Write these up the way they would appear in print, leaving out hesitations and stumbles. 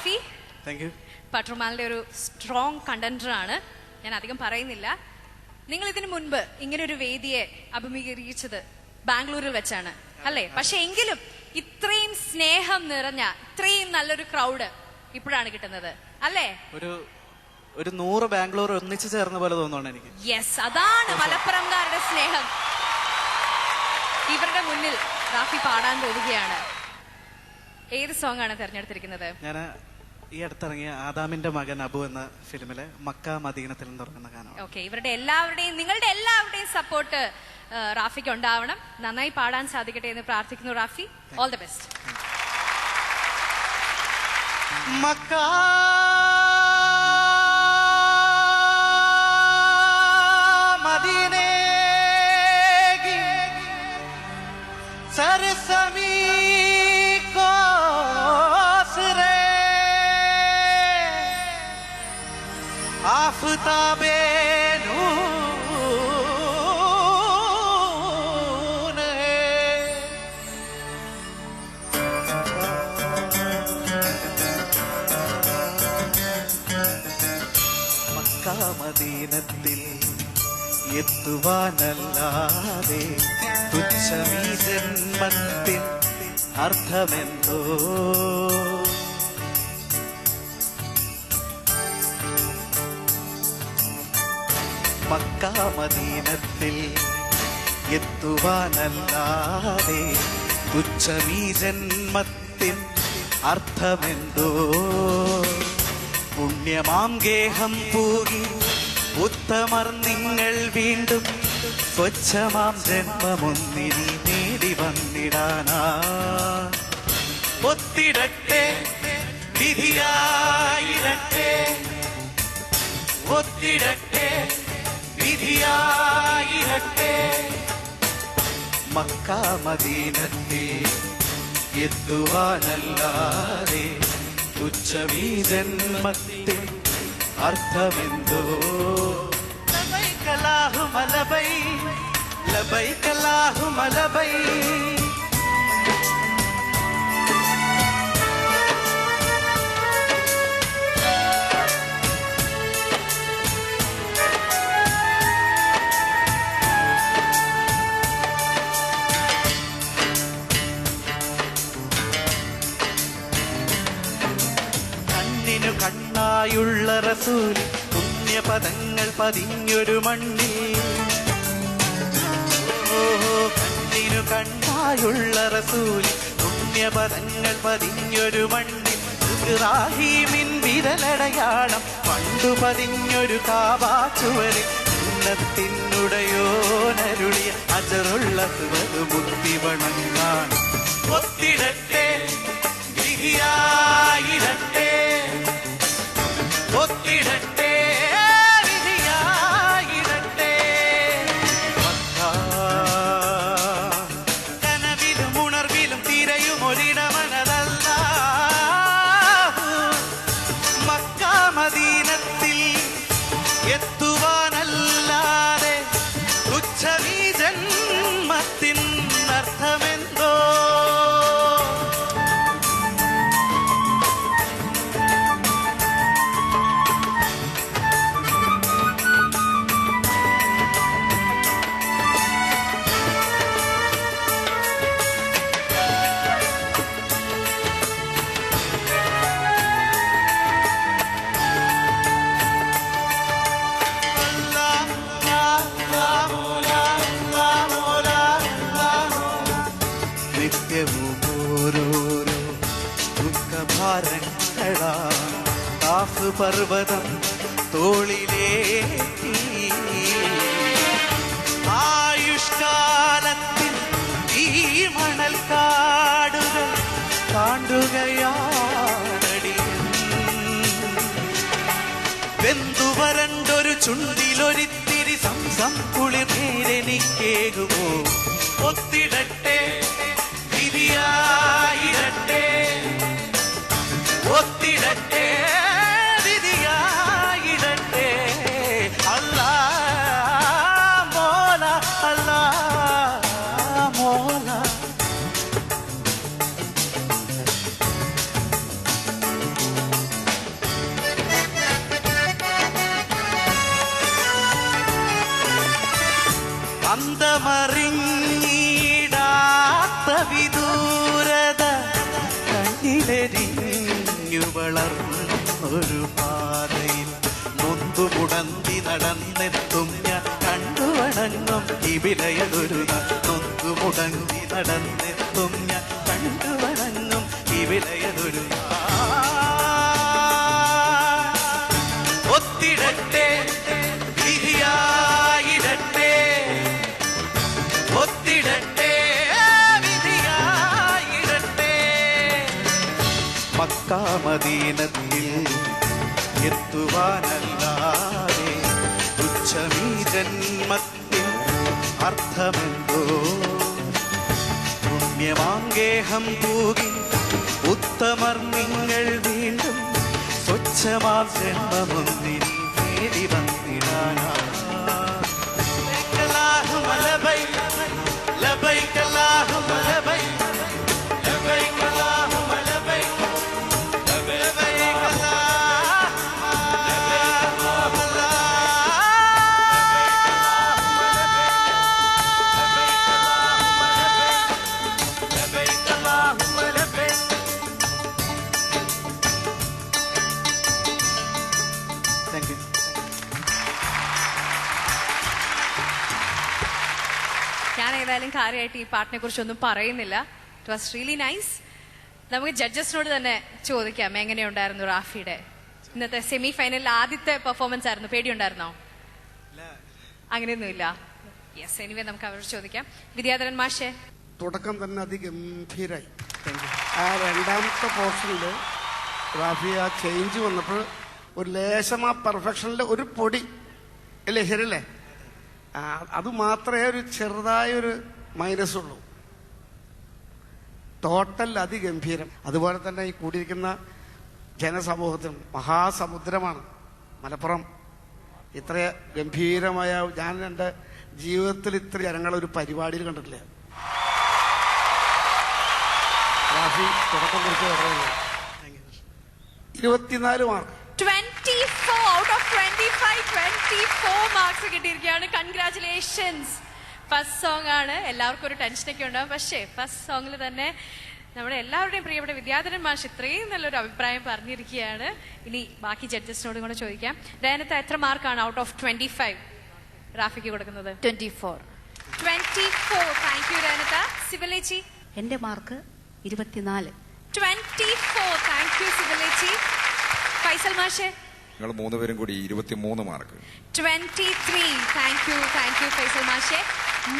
Rafi. Thank you. പട്രുമാലിന്റെ ഒരു strong കണ്ടന്ററാണ്, ഞാൻ അധികം പറയുന്നില്ല. നിങ്ങൾ ഇതിനു മുൻപ് ഇങ്ങനെ ഒരു വേദിയെ അഭിമുഖീകരിച്ചത് ബാംഗ്ലൂരിൽ വെച്ചാണ് അല്ലേ? പക്ഷെ എങ്കിലും ഇത്രയും സ്നേഹം നിറഞ്ഞ ഇത്രയും നല്ലൊരു ക്രൗഡ് ഇപ്പോഴാണ് കിട്ടുന്നത് അല്ലേ? ഒരു 100 ബാംഗ്ലൂർ ഒന്നിച്ചു ചേർന്ന പോലെ തോന്നുന്നു എനിക്ക്. യെസ്, അതാണ് മലപ്പുറംകാരുടെ സ്നേഹം. ഇവരുടെ മുന്നിൽ റാഫി പാടാൻ പോവുകയാണ്. ഏത് സോങ് ആണ് തെരഞ്ഞെടുത്തിരിക്കുന്നത്? ഞാൻ ഈ അടുത്തിറങ്ങിയ ആദാമിന്റെ മകൻ അബു എന്ന ഫിലിമിലെ മക്ക മദീനത്തിൽ തുടങ്ങുന്ന ഗാനം. ഓക്കെ, ഇവരുടെ എല്ലാവരുടെയും നിങ്ങളുടെ എല്ലാവരുടെയും സപ്പോർട്ട് റാഫിക്ക് ഉണ്ടാവണം. നന്നായി പാടാൻ സാധിക്കട്ടെ എന്ന് പ്രാർത്ഥിക്കുന്നു Rafi. All the best. Mecca മദീനെ की सरसमी को सरे आफताबे नून है मक्का मदीनത്തിൽ എത്തുവാനല്ലാതെ തുച്ഛമീ ജന്മത്തിൻ അർത്ഥമെന്തോ മക്ക മദീനത്തിൽ എത്തുവാനല്ലാതെ തുച്ഛമീ ജന്മത്തിൻ അർത്ഥമെന്തോ പുണ്യമാം ഗേഹം പൂകി ഉത്തമർ നിങ്ങൾ വീണ്ടും സ്വച്ഛമാം ജന്മമൊന്നിനി നേടി വന്നിടാനാ ഒത്തിടട്ടെ വിധിയായിരട്ടെ ഒത്തിടട്ടെ വിധിയായിരട്ടെ മക്ക മദീനത്തിൽ എത്തുവാനല്ലാതെ തുച്ഛമീ ജന്മത്തിൽ അർത്ഥമെന്തോ ലബൈക അല്ലാഹുമ്മ ലബൈക ലബൈക അല്ലാഹുമ്മ ലബൈക കണ്ണിനു കണ്ണായുള്ള റസൂൽ പുണ്യപദങ്ങൾ പതിഞ്ഞൊരു മണ്ണിൽ കണ്ണിനു കണ്ണായുള്ള റസൂൽ പുണ്യപദങ്ങൾ പതിഞ്ഞൊരു മണ്ണിൽ ഇബ്രാഹീമിൻ വിരലടയാളം പണ്ടു പതിഞ്ഞൊരു കാബാച്ചുവരിൽ ഉന്നത്തിനുടയോനരുളിയ അജറുള്ള ബുദ്ധി വണങ്ങാൻ ഒത്തിടട്ടെ വിധിയായിരട്ടെ ഒത്തിടട്ടെ വിധിയായിരട്ടെ കനവിലും ഉണർവിലും തിരയും ഒരിടമനതല്ല മക്ക മദീനത്തിൽ എത്തുവാനല്ലാതെ തുച്ഛമീ ജന്മത്തിൻ അർത്ഥമെന്തോ ഓരോരോ ദുഃഖഭാരങ്ങളാ താഫ് പർവ്വതം തോളിലേറ്റി ആയുഷ്കാലത്തിൽ ഈ മണൽക്കാടുകൾ താണ്ടുകയാണടി വെന്തുവരണ്ടൊരു ചുണ്ടിലൊരിത്തിരി സംസം കുളിർ നേരെനിക്കേകുമോ ഒത്തിടട്ടെ വിധിയായിരട്ടെ ഒത്തിടട്ടെ വിധിയായിരട്ടെ അല്ലാ മോല അല്ലാ മോല അർത്ഥമറിഞ്ഞിടാത്ത വിദൂരത കണ്ണിലെരിഞ്ഞു വളർന്നൊരു പാതയിൽ നൊന്തുമുടന്തി നടന്നെത്തും ഞാൻ കണ്ടുവണങ്ങും ഇവിലയതൊരു നൊന്തുമുടന്തി നടന്നെത്തും ഞാൻ കണ്ടുവണങ്ങും ഇവിലയതൊരു ഒത്തിടട്ടെ വിധിയായിടട്ടെ ഒത്തിടട്ടെ വിധിയായിടട്ടെ മക്കാ മദീനത്തിൽ എത്തുവാനല്ലാതെ തുച്ഛമീ ജന്മത്തിൽ അർത്ഥമെന്തോ പുണ്യമാങ്കേഹം തൂകി ഉത്തമർ നിങ്ങൾ വീണ്ടും സ്വച്ഛമാം ജന്മമൊന്നിൽ നേടി വന്നിടാനാ അല്ലാഹുമ്മ ലബൈക് ലബൈക് അല്ലാഹുമ്മ ലബൈക് ലബൈക് അല്ലാഹുമ്മ ലബൈക് ഞാൻ ഏതായാലും കാര്യമായിട്ട് ഈ പാട്ടിനെ കുറിച്ചൊന്നും പറയുന്നില്ല. It was really nice. നമുക്ക് ജഡ്ജസിനോട് തന്നെ ചോദിക്കാം, എങ്ങനെയുണ്ടായിരുന്നു റാഫിയുടെ ഇന്നത്തെ സെമി ഫൈനലിൽ ആദ്യത്തെ പെർഫോമൻസ് ആയിരുന്നു? പേടിയുണ്ടായിരുന്നോ? അങ്ങനെയൊന്നുമില്ല. യെസ്, എനിവേ നമുക്ക് അവരോട് ചോദിക്കാം. വിദ്യാധരൻ മാഷേ, തുടക്കം തന്നെ അതിഗംഭീരായി. ആ രണ്ടാമത്തെ പോർഷനിൽ റാഫി ആ ചേഞ്ച് വന്നപ്പോൾ ഒരു ലേശം ആ പെർഫെക്ഷനിൽ ഒരു പൊടി അല്ലേ, ശരിയല്ലേ? അത് മാത്രമേ ഒരു ചെറുതായൊരു മൈനസ് ഉള്ളൂ. ടോട്ടൽ അതിഗംഭീരം. അതുപോലെ തന്നെ ഈ കൂടിയിരിക്കുന്ന ജനസമൂഹത്തിനും മഹാസമുദ്രമാണ് മലപ്പുറം. ഇത്ര ഗംഭീരമായ ഞാൻ എൻ്റെ ജീവിതത്തിൽ ഇത്ര ജനങ്ങളൊരു പരിപാടിയിൽ കണ്ടിട്ടില്ല. റാഫി തുടക്കം കുറിച്ച് പറയുന്നത് 24 മാർക്ക്. 24 out of 25, 24 മാർക്സ് കിട്ടിയിരിക്കുകയാണ്. കൺഗ്രാറ്റുലേഷൻസ്. ഫസ്റ്റ് സോങ് ആണ്, എല്ലാവർക്കും ഒരു ടെൻഷനൊക്കെ ഉണ്ടാവും. പക്ഷേ ഫസ്റ്റ് സോങ്ങിൽ തന്നെ നമ്മുടെ എല്ലാവരുടെയും പ്രിയപ്പെട്ട വിദ്യാധരൻ മാഷ് ഇത്രയും നല്ലൊരു അഭിപ്രായം പറഞ്ഞിരിക്കുകയാണ്. ഇനി ബാക്കി ജഡ്ജസിനോടും കൂടെ ചോദിക്കാം. രേനത്ത, എത്ര മാർക്കാണ് ഔട്ട് ഓഫ് 25 റാഫിക്ക് കൊടുക്കുന്നത്? 24. 24. താങ്ക് യു രേനത്ത. സിവലേച്ചി? എന്റെ മാർക്ക് 24. 24. താങ്ക് യു സിവലേച്ചി. ഫൈസൽ മാഷെ? നിങ്ങൾ 3 പേരും കൂടി 23 മാർക്ക്. 23. താങ്ക് യു ഫൈസൽ മാഷെ.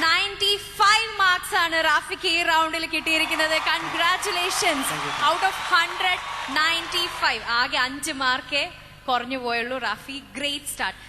95 മാർക്സ് ആണ് റാഫിക്ക് ഈ റൗണ്ടിൽ കിട്ടിയിരിക്കുന്നത്. കൺഗ്രാറ്റുലേഷൻസ്. Out of 100, 95. ആകെ 5 മാർക്കേ കുറഞ്ഞു പോയുള്ളൂ. Rafi, great start.